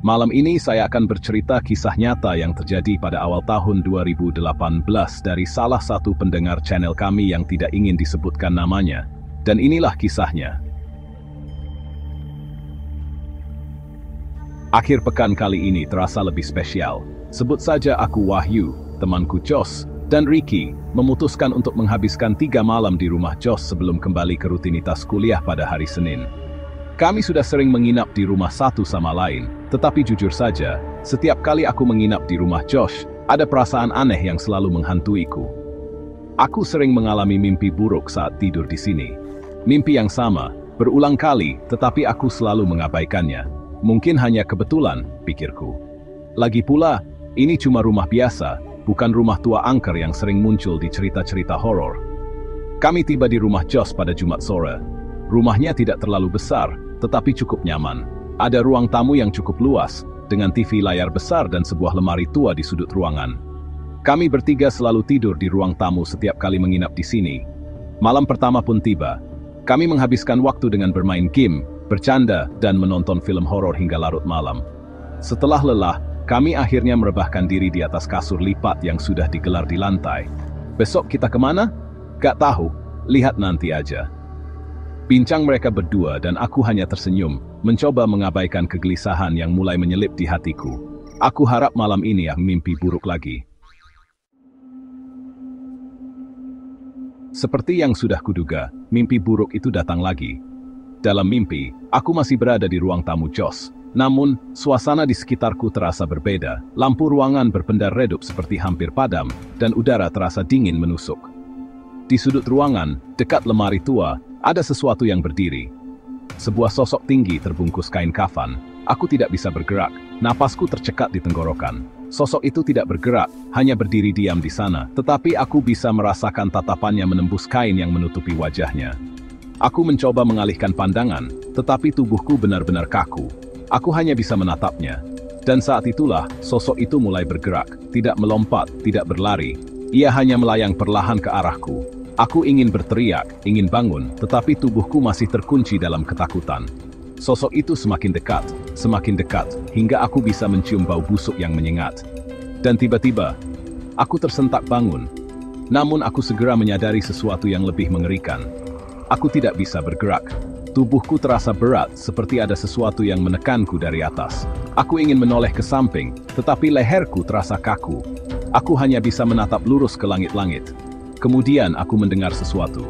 Malam ini saya akan bercerita kisah nyata yang terjadi pada awal tahun 2018 dari salah satu pendengar channel kami yang tidak ingin disebutkan namanya. Dan inilah kisahnya. Akhir pekan kali ini terasa lebih spesial. Sebut saja aku Wahyu, temanku Jos, dan Ricky memutuskan untuk menghabiskan 3 malam di rumah Jos sebelum kembali ke rutinitas kuliah pada hari Senin. Kami sudah sering menginap di rumah satu sama lain, tetapi jujur saja, setiap kali aku menginap di rumah Josh, ada perasaan aneh yang selalu menghantuiku. Aku sering mengalami mimpi buruk saat tidur di sini. Mimpi yang sama, berulang kali, tetapi aku selalu mengabaikannya. Mungkin hanya kebetulan, pikirku. Lagi pula, ini cuma rumah biasa, bukan rumah tua angker yang sering muncul di cerita-cerita horor. Kami tiba di rumah Josh pada Jumat sore. Rumahnya tidak terlalu besar, tetapi cukup nyaman. Ada ruang tamu yang cukup luas, dengan TV layar besar dan sebuah lemari tua di sudut ruangan. Kami bertiga selalu tidur di ruang tamu setiap kali menginap di sini. Malam pertama pun tiba. Kami menghabiskan waktu dengan bermain game, bercanda, dan menonton film horor hingga larut malam. Setelah lelah, kami akhirnya merebahkan diri di atas kasur lipat yang sudah digelar di lantai. Besok kita kemana? Gak tahu, lihat nanti aja. Bincang mereka berdua dan aku hanya tersenyum, mencoba mengabaikan kegelisahan yang mulai menyelip di hatiku. Aku harap malam ini yang mimpi buruk lagi. Seperti yang sudah kuduga, mimpi buruk itu datang lagi. Dalam mimpi, aku masih berada di ruang tamu Josh. Namun, suasana di sekitarku terasa berbeda. Lampu ruangan berpendar redup seperti hampir padam, dan udara terasa dingin menusuk. Di sudut ruangan, dekat lemari tua, ada sesuatu yang berdiri. Sebuah sosok tinggi terbungkus kain kafan. Aku tidak bisa bergerak, napasku tercekat di tenggorokan. Sosok itu tidak bergerak, hanya berdiri diam di sana, tetapi aku bisa merasakan tatapannya menembus kain yang menutupi wajahnya. Aku mencoba mengalihkan pandangan, tetapi tubuhku benar-benar kaku. Aku hanya bisa menatapnya. Dan saat itulah, sosok itu mulai bergerak, tidak melompat, tidak berlari. Ia hanya melayang perlahan ke arahku. Aku ingin berteriak, ingin bangun, tetapi tubuhku masih terkunci dalam ketakutan. Sosok itu semakin dekat, hingga aku bisa mencium bau busuk yang menyengat. Dan tiba-tiba, aku tersentak bangun. Namun aku segera menyadari sesuatu yang lebih mengerikan. Aku tidak bisa bergerak. Tubuhku terasa berat, seperti ada sesuatu yang menekanku dari atas. Aku ingin menoleh ke samping, tetapi leherku terasa kaku. Aku hanya bisa menatap lurus ke langit-langit. Kemudian aku mendengar sesuatu.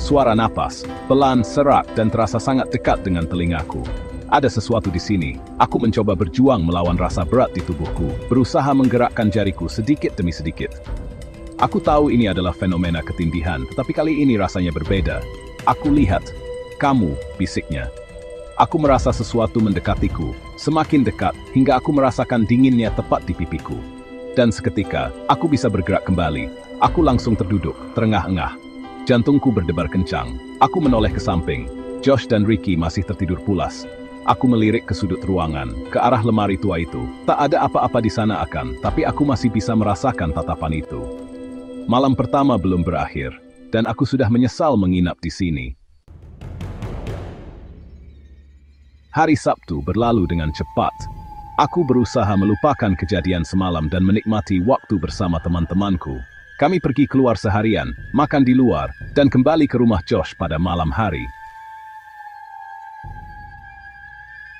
Suara napas, pelan, serak, dan terasa sangat dekat dengan telingaku. Ada sesuatu di sini. Aku mencoba berjuang melawan rasa berat di tubuhku, berusaha menggerakkan jariku sedikit demi sedikit. Aku tahu ini adalah fenomena ketindihan, tetapi kali ini rasanya berbeda. Aku lihat. Kamu, bisiknya. Aku merasa sesuatu mendekatiku, semakin dekat, hingga aku merasakan dinginnya tepat di pipiku. Dan seketika, aku bisa bergerak kembali. Aku langsung terduduk, terengah-engah. Jantungku berdebar kencang. Aku menoleh ke samping. Josh dan Ricky masih tertidur pulas. Aku melirik ke sudut ruangan, ke arah lemari tua itu. Tak ada apa-apa di sana tapi aku masih bisa merasakan tatapan itu. Malam pertama belum berakhir, dan aku sudah menyesal menginap di sini. Hari Sabtu berlalu dengan cepat. Aku berusaha melupakan kejadian semalam dan menikmati waktu bersama teman-temanku. Kami pergi keluar seharian, makan di luar, dan kembali ke rumah Josh pada malam hari.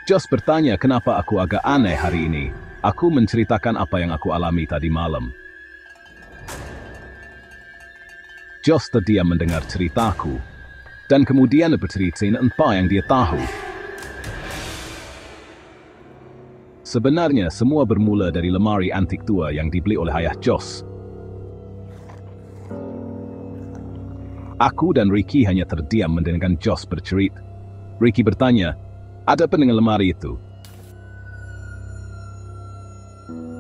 Josh bertanya kenapa aku agak aneh hari ini. Aku menceritakan apa yang aku alami tadi malam. Josh terdiam mendengar ceritaku, dan kemudian bercerita apa yang dia tahu. Sebenarnya semua bermula dari lemari antik tua yang dibeli oleh ayah Josh. Aku dan Ricky hanya terdiam mendengarkan Josh bercerita. Ricky bertanya, ada apa dengan lemari itu?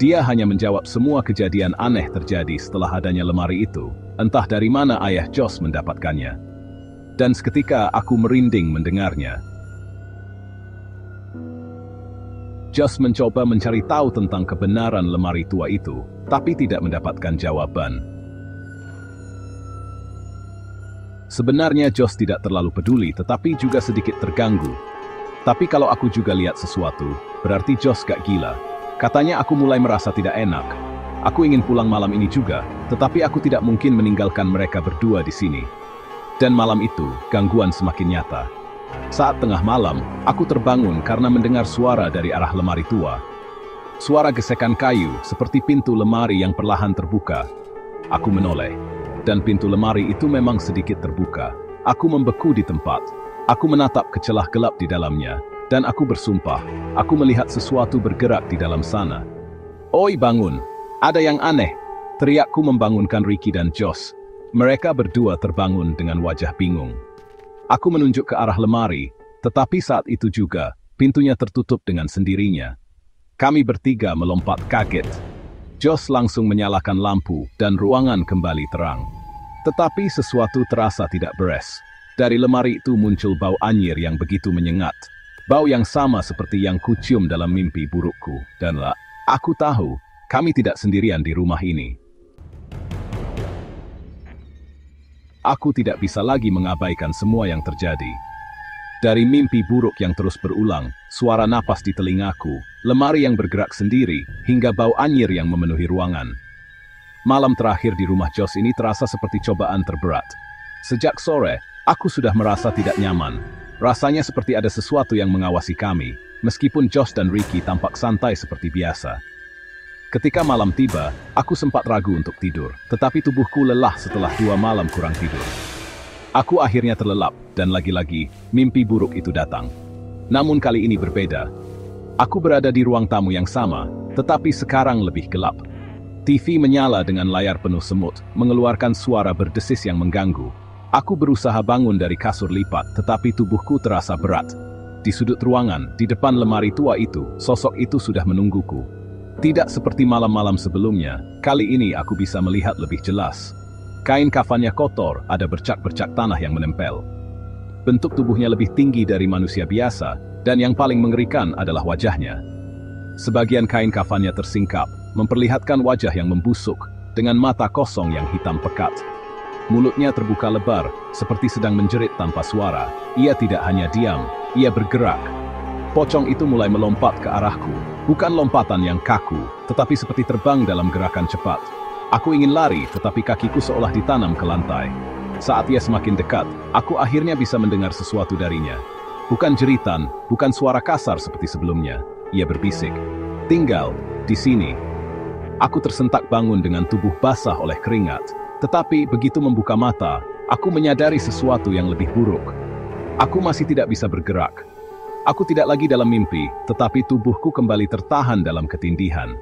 Dia hanya menjawab semua kejadian aneh terjadi setelah adanya lemari itu. Entah dari mana ayah Josh mendapatkannya. Dan seketika aku merinding mendengarnya. Josh mencoba mencari tahu tentang kebenaran lemari tua itu, tapi tidak mendapatkan jawaban. Sebenarnya Josh tidak terlalu peduli, tetapi juga sedikit terganggu. Tapi kalau aku juga lihat sesuatu, berarti Josh gak gila. Katanya aku mulai merasa tidak enak. Aku ingin pulang malam ini juga, tetapi aku tidak mungkin meninggalkan mereka berdua di sini. Dan malam itu, gangguan semakin nyata. Saat tengah malam, aku terbangun karena mendengar suara dari arah lemari tua. Suara gesekan kayu seperti pintu lemari yang perlahan terbuka. Aku menoleh, dan pintu lemari itu memang sedikit terbuka. Aku membeku di tempat. Aku menatap ke celah gelap di dalamnya, dan aku bersumpah, aku melihat sesuatu bergerak di dalam sana. "Oi, bangun! Ada yang aneh!" Teriakku membangunkan Ricky dan Josh. Mereka berdua terbangun dengan wajah bingung. Aku menunjuk ke arah lemari, tetapi saat itu juga, pintunya tertutup dengan sendirinya. Kami bertiga melompat kaget. Josh langsung menyalakan lampu, dan ruangan kembali terang. Tetapi sesuatu terasa tidak beres. Dari lemari itu muncul bau anyir yang begitu menyengat. Bau yang sama seperti yang kucium dalam mimpi burukku. Dan aku tahu, kami tidak sendirian di rumah ini. Aku tidak bisa lagi mengabaikan semua yang terjadi. Dari mimpi buruk yang terus berulang, suara napas di telingaku, lemari yang bergerak sendiri, hingga bau anyir yang memenuhi ruangan. Malam terakhir di rumah Josh ini terasa seperti cobaan terberat. Sejak sore, aku sudah merasa tidak nyaman. Rasanya seperti ada sesuatu yang mengawasi kami, meskipun Josh dan Ricky tampak santai seperti biasa. Ketika malam tiba, aku sempat ragu untuk tidur, tetapi tubuhku lelah setelah 2 malam kurang tidur. Aku akhirnya terlelap, dan lagi-lagi, mimpi buruk itu datang. Namun kali ini berbeda. Aku berada di ruang tamu yang sama, tetapi sekarang lebih gelap. TV menyala dengan layar penuh semut, mengeluarkan suara berdesis yang mengganggu. Aku berusaha bangun dari kasur lipat, tetapi tubuhku terasa berat. Di sudut ruangan, di depan lemari tua itu, sosok itu sudah menungguku. Tidak seperti malam-malam sebelumnya, kali ini aku bisa melihat lebih jelas. Kain kafannya kotor, ada bercak-bercak tanah yang menempel. Bentuk tubuhnya lebih tinggi dari manusia biasa, dan yang paling mengerikan adalah wajahnya. Sebagian kain kafannya tersingkap, memperlihatkan wajah yang membusuk, dengan mata kosong yang hitam pekat. Mulutnya terbuka lebar, seperti sedang menjerit tanpa suara. Ia tidak hanya diam, ia bergerak. Pocong itu mulai melompat ke arahku. Bukan lompatan yang kaku, tetapi seperti terbang dalam gerakan cepat. Aku ingin lari, tetapi kakiku seolah ditanam ke lantai. Saat ia semakin dekat, aku akhirnya bisa mendengar sesuatu darinya. Bukan jeritan, bukan suara kasar seperti sebelumnya. Ia berbisik, "Tinggal di sini." Aku tersentak bangun dengan tubuh basah oleh keringat. Tetapi begitu membuka mata, aku menyadari sesuatu yang lebih buruk. Aku masih tidak bisa bergerak. Aku tidak lagi dalam mimpi, tetapi tubuhku kembali tertahan dalam ketindihan.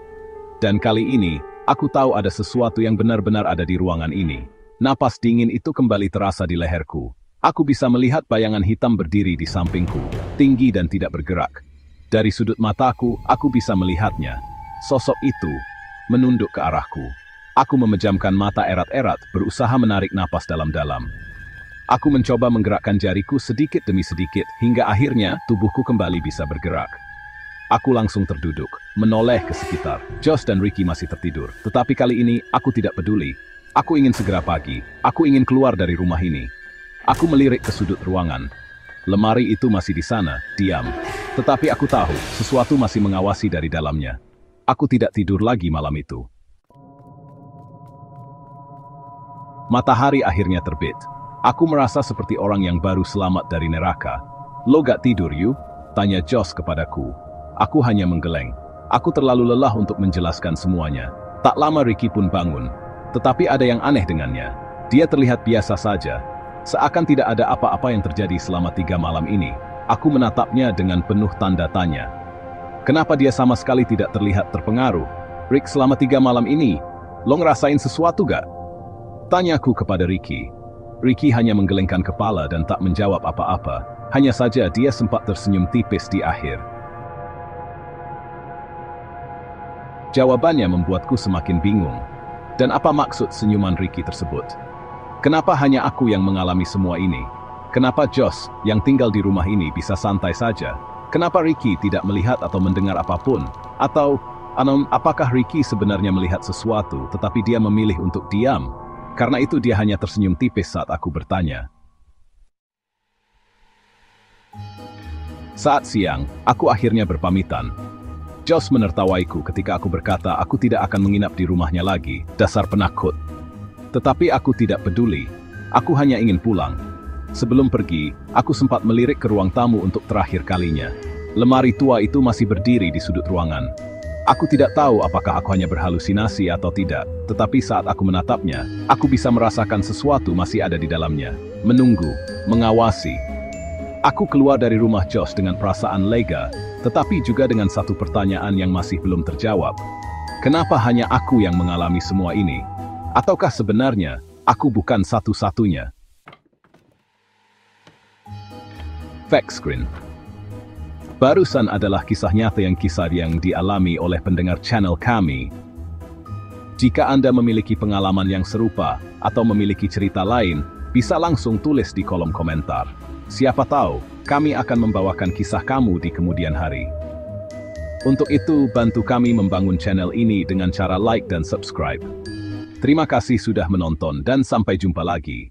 Dan kali ini, aku tahu ada sesuatu yang benar-benar ada di ruangan ini. Napas dingin itu kembali terasa di leherku. Aku bisa melihat bayangan hitam berdiri di sampingku, tinggi dan tidak bergerak. Dari sudut mataku, aku bisa melihatnya. Sosok itu menunduk ke arahku. Aku memejamkan mata erat-erat, berusaha menarik napas dalam-dalam. Aku mencoba menggerakkan jariku sedikit demi sedikit, hingga akhirnya tubuhku kembali bisa bergerak. Aku langsung terduduk, menoleh ke sekitar. Josh dan Ricky masih tertidur, tetapi kali ini aku tidak peduli. Aku ingin segera pagi, aku ingin keluar dari rumah ini. Aku melirik ke sudut ruangan. Lemari itu masih di sana, diam. Tetapi aku tahu, sesuatu masih mengawasi dari dalamnya. Aku tidak tidur lagi malam itu. Matahari akhirnya terbit. Aku merasa seperti orang yang baru selamat dari neraka. "Lo gak tidur, Yu?" tanya Josh kepadaku. Aku hanya menggeleng. Aku terlalu lelah untuk menjelaskan semuanya. Tak lama Ricky pun bangun. Tetapi ada yang aneh dengannya. Dia terlihat biasa saja. Seakan tidak ada apa-apa yang terjadi selama 3 malam ini. Aku menatapnya dengan penuh tanda tanya. Kenapa dia sama sekali tidak terlihat terpengaruh? "Rick, selama 3 malam ini, lo ngerasain sesuatu gak?" tanyaku kepada Ricky. Ricky hanya menggelengkan kepala dan tak menjawab apa-apa. Hanya saja dia sempat tersenyum tipis di akhir. Jawabannya membuatku semakin bingung. Dan apa maksud senyuman Ricky tersebut? Kenapa hanya aku yang mengalami semua ini? Kenapa Josh yang tinggal di rumah ini bisa santai saja? Kenapa Ricky tidak melihat atau mendengar apapun? Atau, apakah Ricky sebenarnya melihat sesuatu tetapi dia memilih untuk diam? Karena itu dia hanya tersenyum tipis saat aku bertanya. Saat siang, aku akhirnya berpamitan. Josh menertawaiku ketika aku berkata aku tidak akan menginap di rumahnya lagi, dasar penakut. Tetapi aku tidak peduli. Aku hanya ingin pulang. Sebelum pergi, aku sempat melirik ke ruang tamu untuk terakhir kalinya. Lemari tua itu masih berdiri di sudut ruangan. Aku tidak tahu apakah aku hanya berhalusinasi atau tidak, tetapi saat aku menatapnya, aku bisa merasakan sesuatu masih ada di dalamnya. Menunggu, mengawasi. Aku keluar dari rumah Josh dengan perasaan lega, tetapi juga dengan satu pertanyaan yang masih belum terjawab. Kenapa hanya aku yang mengalami semua ini? Ataukah sebenarnya, aku bukan satu-satunya? Fact screen. Barusan adalah kisah nyata yang dialami oleh pendengar channel kami. Jika Anda memiliki pengalaman yang serupa, atau memiliki cerita lain, bisa langsung tulis di kolom komentar. Siapa tahu, kami akan membawakan kisah kamu di kemudian hari. Untuk itu, bantu kami membangun channel ini dengan cara like dan subscribe. Terima kasih sudah menonton dan sampai jumpa lagi.